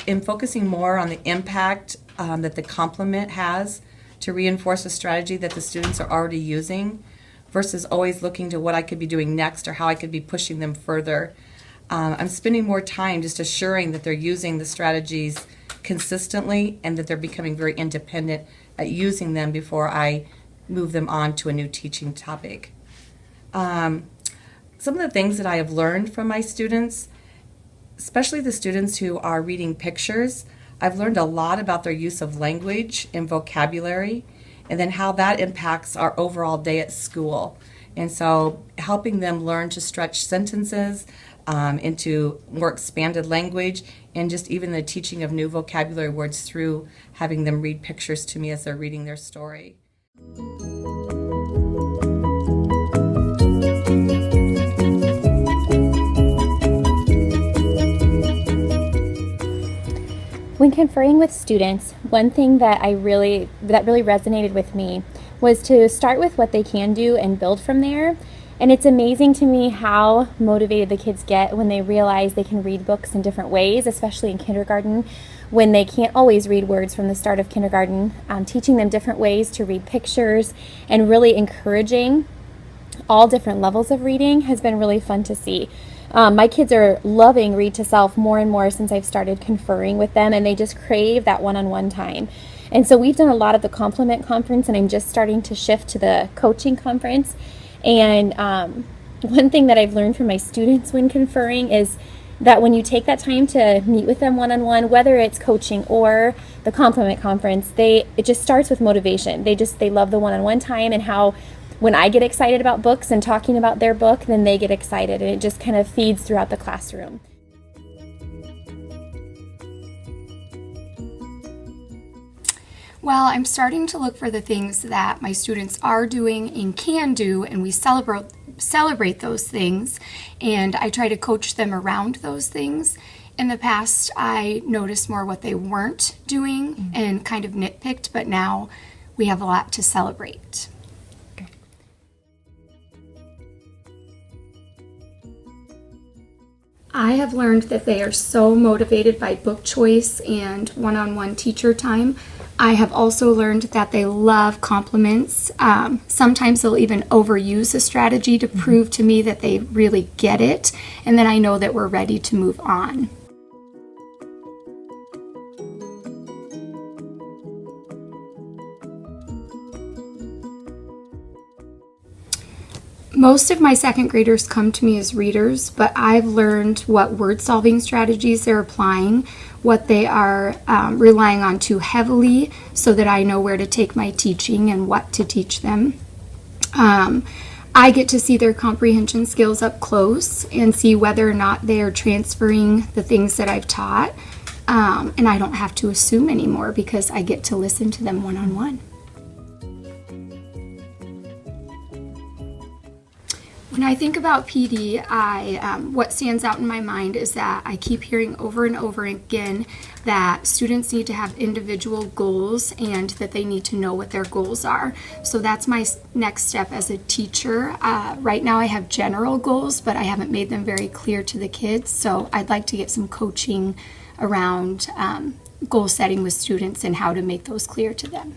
am focusing more on the impact that the complement has to reinforce a strategy that the students are already using versus always looking to what I could be doing next or how I could be pushing them further. I'm spending more time just assuring that they're using the strategies consistently and that they're becoming very independent at using them before I move them on to a new teaching topic. Some of the things that I have learned from my students, especially the students who are reading pictures, I've learned a lot about their use of language and vocabulary, and then how that impacts our overall day at school. And so helping them learn to stretch sentences into more expanded language, and just even the teaching of new vocabulary words through having them read pictures to me as they're reading their story. When conferring with students, one thing that really resonated with me was to start with what they can do and build from there. And it's amazing to me how motivated the kids get when they realize they can read books in different ways, especially in kindergarten, when they can't always read words from the start of kindergarten. Teaching them different ways to read pictures and really encouraging all different levels of reading has been really fun to see. My kids are loving Read to Self more and more since I've started conferring with them, and they just crave that one-on-one time. And so we've done a lot of the complement conference, and I'm just starting to shift to the coaching conference. And one thing that I've learned from my students when conferring is that when you take that time to meet with them one-on-one, whether it's coaching or the complement conference, it just starts with motivation. They love the one-on-one time, and how when I get excited about books and talking about their book, then they get excited, and it just kind of feeds throughout the classroom. Well, I'm starting to look for the things that my students are doing and can do, and we celebrate those things, and I try to coach them around those things. In the past, I noticed more what they weren't doing and kind of nitpicked, but now we have a lot to celebrate. I have learned that they are so motivated by book choice and one-on-one teacher time. I have also learned that they love compliments. Sometimes they'll even overuse a strategy to prove to me that they really get it, and then I know that we're ready to move on. Most of my second graders come to me as readers, but I've learned what word solving strategies they're applying, what they are relying on too heavily, so that I know where to take my teaching and what to teach them. I get to see their comprehension skills up close and see whether or not they are transferring the things that I've taught, and I don't have to assume anymore because I get to listen to them one-on-one. When I think about PD, what stands out in my mind is that I keep hearing over and over again that students need to have individual goals and that they need to know what their goals are. So that's my next step as a teacher. Right now I have general goals, but I haven't made them very clear to the kids. So I'd like to get some coaching around goal setting with students and how to make those clear to them.